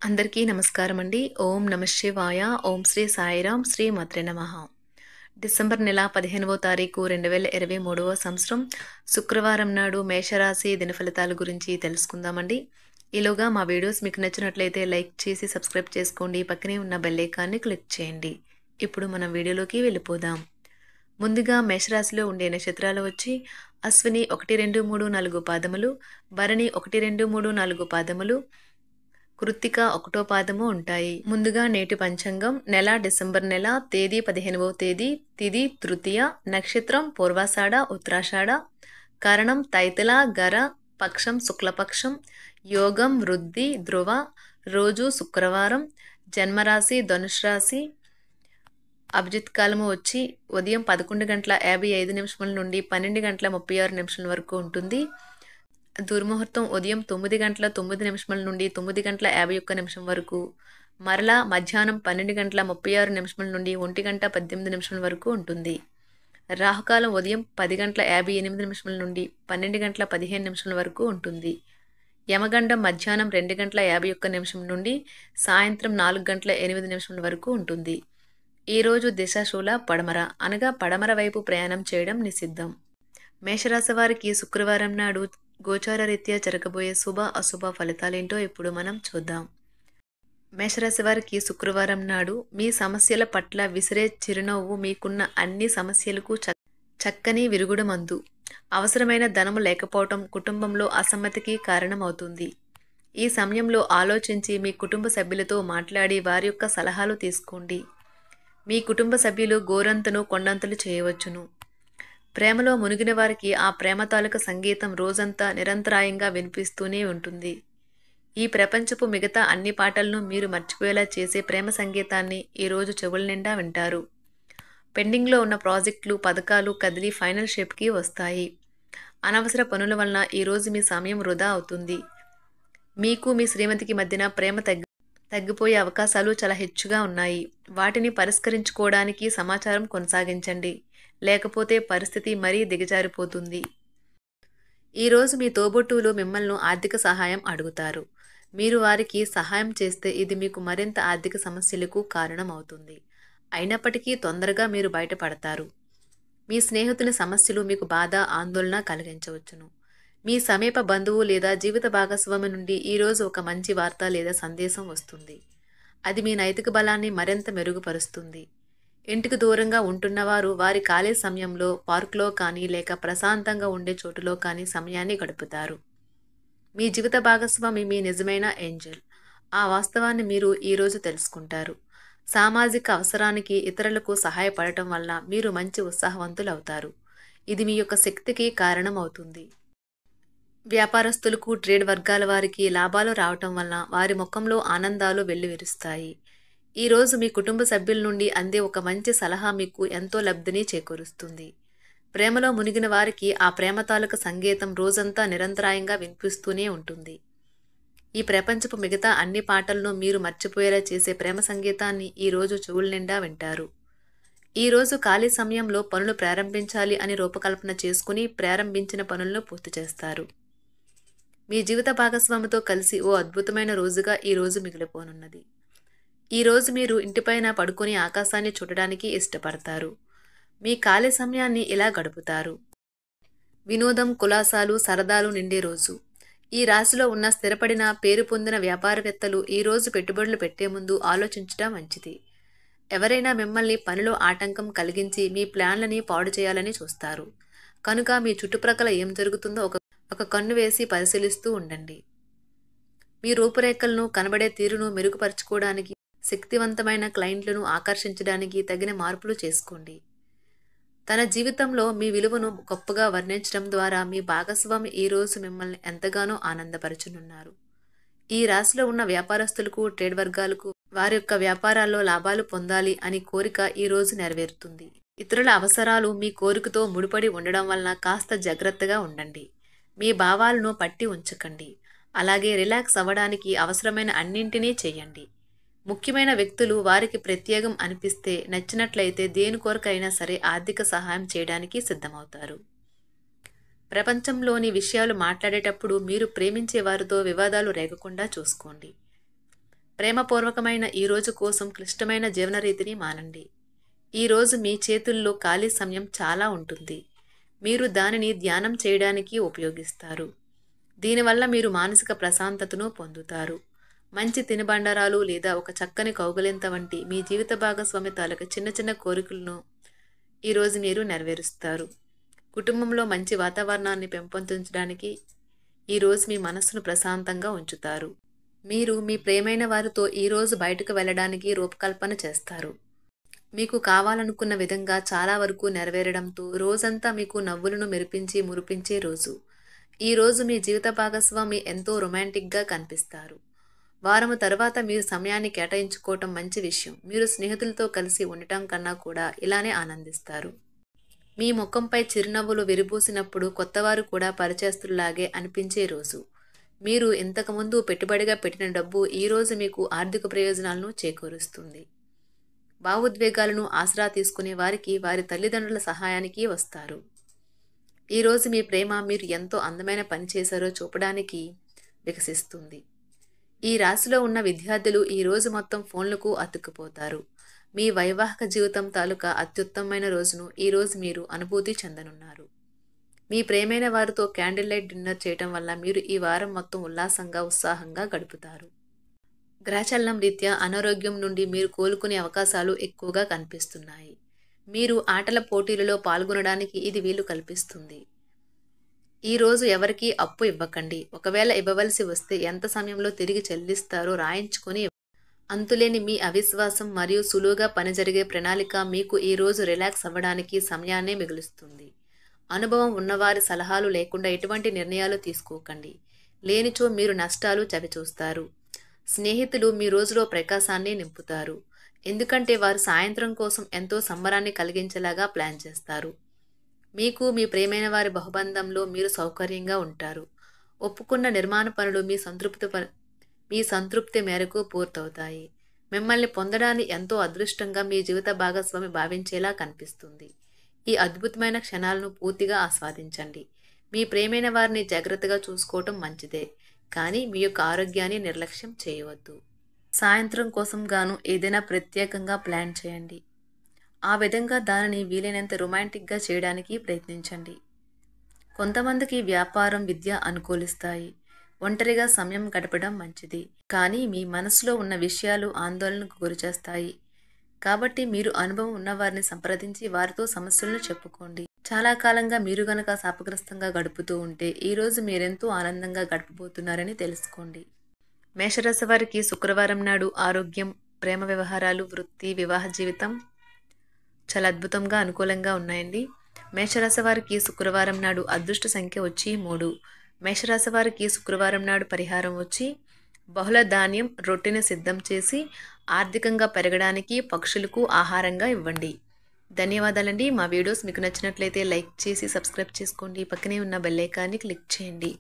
అందరికీ నమస్కారం అండి. ఓం నమః శివాయ. ఓం శ్రీ సాయిరాం. శ్రీ మాత్రే నమః. డిసెంబర్ నెల 15వ తారీఖు 2023వ సంవత్సరం శుక్రవారం నాడు మేషరాశి దినఫలితాల గురించి తెలుసుకుందామండి. ఈలోగా మా వీడియోస్ మీకు నచ్చినట్లయితే లైక్ చేసి సబ్స్క్రైబ్ చేసుకోండి. పక్కనే ఉన్న బెల్ ఐకాన్ని క్లిక్ చేయండి. ఇప్పుడు మనం వీడియోలోకి వెళ్ళిపోదాం. ముందుగా మేషరాశిలో ఉండే నక్షత్రాలు వచ్చి అశ్విని 1, 2, 3, 4 పాదములు, భరణి 1, 2, 3, 4 పాదములు, కృత్తిక 1వ పాదము ఉంటాయి. ముందుగా నేటి పంచాంగం. నెల డిసెంబర్ నెల, తేదీ 15వ తేదీ, తిథి తృతీయ, నక్షత్రం పూర్వాషాఢ, ఉత్తరాషాఢ, కరణం తైతల, గర, పక్షం శుక్లపక్షం, యోగం వృద్ధి, ధ్రువ, రోజు శుక్రవారం, జన్మరాశి ధనుసు రాశి, అభిజిత్ కాలము వచ్చి ఉదయం 11:55 నుండి 12:36 వరకు ఉంటుంది. దుర్ముహూర్తం ఉదయం 9:09 నుండి 9:51 వరకు, మరలా మధ్యాహ్నం 12:36 నుండి 1:18 వరకు ఉంటుంది. రాహుకాలం ఉదయం 10:58 నుండి 12:15 వరకు ఉంటుంది. యమగండం మధ్యాహ్నం 2:51 నుండి సాయంత్రం 4:08 వరకు ఉంటుంది. ఈరోజు దిశాశూల పడమర అనగా పడమర వైపు ప్రయాణం చేయడం నిషిద్ధం. మేషరాశి వారికి శుక్రవారం నాడు గోచార రీత్యా జరగబోయే శుభ అశుభ ఫలితాలేంటో ఇప్పుడు మనం చూద్దాం. మేషరాశి వారికి శుక్రవారం నాడు మీ సమస్యల పట్ల విసిరే చిరునవ్వు మీకున్న అన్ని సమస్యలకు చక్కని విరుగుడు మందు. అవసరమైన ధనము లేకపోవటం కుటుంబంలో అసమ్మతికి కారణమవుతుంది. ఈ సమయంలో ఆలోచించి మీ కుటుంబ సభ్యులతో మాట్లాడి వారి యొక్క సలహాలు తీసుకోండి. మీ కుటుంబ సభ్యులు గోరంతను కొండంతలు చేయవచ్చును. ప్రేమలో మునిగిన వారికి ఆ ప్రేమ తాలూక సంగీతం రోజంతా నిరంతరాయంగా వినిపిస్తూనే ఉంటుంది. ఈ ప్రపంచపు మిగతా అన్ని పాటలను మీరు మర్చిపోయేలా చేసే ప్రేమ సంగీతాన్ని ఈరోజు చెవుల నిండా వింటారు. పెండింగ్లో ఉన్న ప్రాజెక్టులు, పథకాలు కదిలి ఫైనల్ షేప్కి వస్తాయి. అనవసర పనుల వలన ఈరోజు మీ సమయం వృధా అవుతుంది. మీకు మీ శ్రీమతికి మధ్యన ప్రేమ తగ్గిపోయే అవకాశాలు చాలా హెచ్చుగా ఉన్నాయి. వాటిని పరిష్కరించుకోవడానికి సమాచారం కొనసాగించండి. లేకపోతే పరిస్థితి మరీ దిగజారిపోతుంది. ఈరోజు మీ తోబుట్టువులు మిమ్మల్ని ఆర్థిక సహాయం అడుగుతారు. మీరు వారికి సహాయం చేస్తే ఇది మీకు మరింత ఆర్థిక సమస్యలకు కారణం అవుతుంది. అయినప్పటికీ తొందరగా మీరు బయటపడతారు. మీ స్నేహితుని సమస్యలు మీకు బాధ, ఆందోళన కలిగించవచ్చును. మీ సమీప బంధువు లేదా జీవిత భాగస్వామి నుండి ఈరోజు ఒక మంచి వార్త లేదా సందేశం వస్తుంది. అది మీ నైతిక బలాన్ని మరింత మెరుగుపరుస్తుంది. ఇంటికి దూరంగా ఉంటున్నవారు వారి ఖాళీ సమయంలో పార్కులో కానీ లేక ప్రశాంతంగా ఉండే చోటులో కానీ సమయాన్ని గడుపుతారు. మీ జీవిత భాగస్వామి మీ నిజమైన ఏంజెల్. ఆ వాస్తవాన్ని మీరు ఈరోజు తెలుసుకుంటారు. సామాజిక అవసరానికి ఇతరులకు సహాయపడటం వల్ల మీరు మంచి ఉత్సాహవంతులవుతారు. ఇది మీ యొక్క శక్తికి కారణం అవుతుంది. వ్యాపారస్తులకు, ట్రేడ్ వర్గాల వారికి లాభాలు రావటం వలన వారి ముఖంలో ఆనందాలు వెల్లివిరుస్తాయి. ఈరోజు మీ కుటుంబ సభ్యుల నుండి అందే ఒక మంచి సలహా మీకు ఎంతో లబ్ధిని చేకూరుస్తుంది. ప్రేమలో మునిగిన వారికి ఆ ప్రేమ తాలూక సంగీతం రోజంతా నిరంతరాయంగా వినిపిస్తూనే ఉంటుంది. ఈ ప్రపంచపు మిగతా అన్ని పాటలను మీరు మర్చిపోయేలా చేసే ప్రేమ సంగీతాన్ని ఈరోజు చెవుల నిండా వింటారు. ఈరోజు ఖాళీ సమయంలో పనులు ప్రారంభించాలి అని రూపకల్పన చేసుకుని ప్రారంభించిన పనులను పూర్తి చేస్తారు. మీ జీవిత భాగస్వామితో కలిసి ఓ అద్భుతమైన రోజుగా ఈరోజు మిగిలిపోనున్నది. ఈరోజు మీరు ఇంటిపైన పడుకొని ఆకాశాన్ని చూడడానికి ఇష్టపడతారు. మీ ఖాళీ సమయాన్ని ఇలా గడుపుతారు. వినోదం, కులాసాలు, సరదాలు నిండే రోజు. ఈ రాశిలో ఉన్న స్థిరపడిన పేరు పొందిన వ్యాపారవేత్తలు ఈరోజు పెట్టుబడులు పెట్టే ముందు ఆలోచించడం మంచిది. ఎవరైనా మిమ్మల్ని పనిలో ఆటంకం కలిగించి మీ ప్లాన్లని పాడు చేయాలని చూస్తారు. కనుక మీ చుట్టుప్రక్కల ఏం జరుగుతుందో ఒక కన్ను వేసి పరిశీలిస్తూ ఉండండి. మీ రూపురేఖలను, కనబడే తీరును మెరుగుపరుచుకోవడానికి, శక్తివంతమైన క్లయింట్లను ఆకర్షించడానికి తగిన మార్పులు చేసుకోండి. తన జీవితంలో మీ విలువను గొప్పగా వర్ణించడం ద్వారా మీ భాగస్వామి ఈరోజు మిమ్మల్ని ఎంతగానో ఆనందపరచనున్నారు. ఈ రాశిలో ఉన్న వ్యాపారస్తులకు, ట్రేడ్ వర్గాలకు వారి యొక్క వ్యాపారాల్లో లాభాలు పొందాలి అని కోరిక ఈరోజు నెరవేరుతుంది. ఇతరుల అవసరాలు మీ కోరికతో ముడిపడి ఉండడం వలన కాస్త జాగ్రత్తగా ఉండండి. మీ భావాలను పట్టి ఉంచకండి. అలాగే రిలాక్స్ అవ్వడానికి అవసరమైన అన్నింటినీ చేయండి. ముఖ్యమైన వ్యక్తులు వారికి ప్రత్యేకం అనిపిస్తే నచ్చినట్లయితే దేని కొరకైనా సరే ఆర్థిక సహాయం చేయడానికి సిద్ధమవుతారు. ప్రపంచంలోని విషయాలు మాట్లాడేటప్పుడు మీరు ప్రేమించే వారితో వివాదాలు రేగకుండా చూసుకోండి. ప్రేమపూర్వకమైన ఈ రోజు కోసం క్లిష్టమైన జీవన రీతిని మానండి. ఈరోజు మీ చేతుల్లో ఖాళీ సమయం చాలా ఉంటుంది. మీరు దానిని ధ్యానం చేయడానికి ఉపయోగిస్తారు. దీనివల్ల మీరు మానసిక ప్రశాంతతను పొందుతారు. మంచి తినుబండారాలు లేదా ఒక చక్కని కౌగిలింత వంటి మీ జీవిత భాగస్వామి తాలూకు చిన్న చిన్న కోరికలను ఈరోజు మీరు నెరవేరుస్తారు. కుటుంబంలో మంచి వాతావరణాన్ని పెంపొందించడానికి ఈరోజు మీ మనస్సును ప్రశాంతంగా ఉంచుతారు. మీరు మీ ప్రియమైన వారితో ఈరోజు బయటకు వెళ్ళడానికి రూపకల్పన చేస్తారు. మీకు కావాలనుకున్న విధంగా చాలా వరకు నెరవేరడంతో రోజంతా మీకు నవ్వులను మెరిపించి మురిపించే రోజు. ఈరోజు మీ జీవిత భాగస్వామి ఎంతో రొమాంటిక్గా కనిపిస్తారు. వారము తర్వాత మీరు సమయాన్ని కేటాయించుకోవటం మంచి విషయం. మీరు స్నేహితులతో కలిసి ఉండటం కన్నా కూడా ఇలానే ఆనందిస్తారు. మీ ముఖంపై చిరునవ్వులు విరిబూసినప్పుడు కొత్తవారు కూడా పరిచయస్తుల్లాగే అనిపించే రోజు. మీరు ఇంతకుముందు పెట్టుబడిగా పెట్టిన డబ్బు ఈరోజు మీకు ఆర్థిక ప్రయోజనాలను చేకూరుస్తుంది. భావోద్వేగాలను ఆసరా తీసుకునే వారికి వారి తల్లిదండ్రుల సహాయానికి వస్తారు. ఈరోజు మీ ప్రేమ మీరు ఎంతో అందమైన పని చేశారో చూపడానికి వికసిస్తుంది. ఈ రాశిలో ఉన్న విద్యార్థులు ఈరోజు మొత్తం ఫోన్లకు అతుక్కుపోతారు. మీ వైవాహిక జీవితం తాలూకా అత్యుత్తమమైన రోజును ఈరోజు మీరు అనుభూతి చెందనున్నారు. మీ ప్రేమైన వారితో క్యాండిల్ లైట్ డిన్నర్ చేయటం వల్ల మీరు ఈ వారం మొత్తం ఉల్లాసంగా ఉత్సాహంగా గడుపుతారు. గ్రహచలనం రీత్యా అనారోగ్యం నుండి మీరు కోలుకునే అవకాశాలు ఎక్కువగా కనిపిస్తున్నాయి. మీరు ఆటల పోటీలలో పాల్గొనడానికి ఇది వీలు కల్పిస్తుంది. ఈరోజు ఎవరికీ అప్పు ఇవ్వకండి. ఒకవేళ ఇవ్వవలసి వస్తే ఎంత సమయంలో తిరిగి చెల్లిస్తారో రాయించుకొని అంతులేని మీ అవిశ్వాసం మరియు సులువుగా పని జరిగే ప్రణాళిక మీకు ఈరోజు రిలాక్స్ అవ్వడానికి సమయాన్నే మిగులుస్తుంది. అనుభవం ఉన్నవారి సలహాలు లేకుండా ఎటువంటి నిర్ణయాలు తీసుకోకండి. లేనిచో మీరు నష్టాలు చవిచూస్తారు. స్నేహితులు మీ రోజులో ప్రకాశాన్ని నింపుతారు. ఎందుకంటే వారు సాయంత్రం కోసం ఎంతో సంబరాన్ని కలిగించేలాగా ప్లాన్ చేస్తారు. మీకు మీ ప్రియమైన వారి బహుబంధంలో మీరు సౌకర్యంగా ఉంటారు. ఒప్పుకున్న నిర్మాణ పనులు మీ సంతృప్తి మేరకు పూర్తవుతాయి. మిమ్మల్ని పొందడాన్ని ఎంతో అదృష్టంగా మీ జీవిత భాగస్వామి భావించేలా కనిపిస్తుంది. ఈ అద్భుతమైన క్షణాలను పూర్తిగా ఆస్వాదించండి. మీ ప్రియమైన వారిని జాగ్రత్తగా చూసుకోవటం మంచిదే, కానీ మీ యొక్క ఆరోగ్యాన్ని నిర్లక్ష్యం చేయవద్దు. సాయంత్రం కోసం గాను ఏదైనా ప్రత్యేకంగా ప్లాన్ చేయండి. ఆ విధంగా దానిని వీలైనంత రొమాంటిక్గా చేయడానికి ప్రయత్నించండి. కొంతమందికి వ్యాపారం, విద్య అనుకూలిస్తాయి. ఒంటరిగా సమయం గడపడం మంచిది, కానీ మీ మనసులో ఉన్న విషయాలు ఆందోళనకు గురిచేస్తాయి. కాబట్టి మీరు అనుభవం ఉన్నవారిని సంప్రదించి వారితో సమస్యలను చెప్పుకోండి. చాలా కాలంగా మీరు గనక శాపగ్రస్తంగా గడుపుతూ ఉంటే ఈరోజు మీరెంతో ఆనందంగా గడపబోతున్నారని తెలుసుకోండి. మేషరాశి వారికి శుక్రవారం నాడు ఆరోగ్యం, ప్రేమ వ్యవహారాలు, వృత్తి, వివాహ జీవితం చాలా అద్భుతంగా అనుకూలంగా ఉన్నాయండి. మేషరాశి వారికి శుక్రవారం నాడు అదృష్ట సంఖ్య వచ్చి 3. మేషరాశి వారికి శుక్రవారం నాడు పరిహారం వచ్చి బహుళ ధాన్యం రొట్టెని సిద్ధం చేసి ఆర్థికంగా పెరగడానికి పక్షులకు ఆహారంగా ఇవ్వండి. ధన్యవాదాలండి. మా వీడియోస్ మీకు నచ్చినట్లయితే లైక్ చేసి సబ్స్క్రైబ్ చేసుకోండి. పక్కనే ఉన్న బెల్ ఐకాన్ని క్లిక్ చేయండి.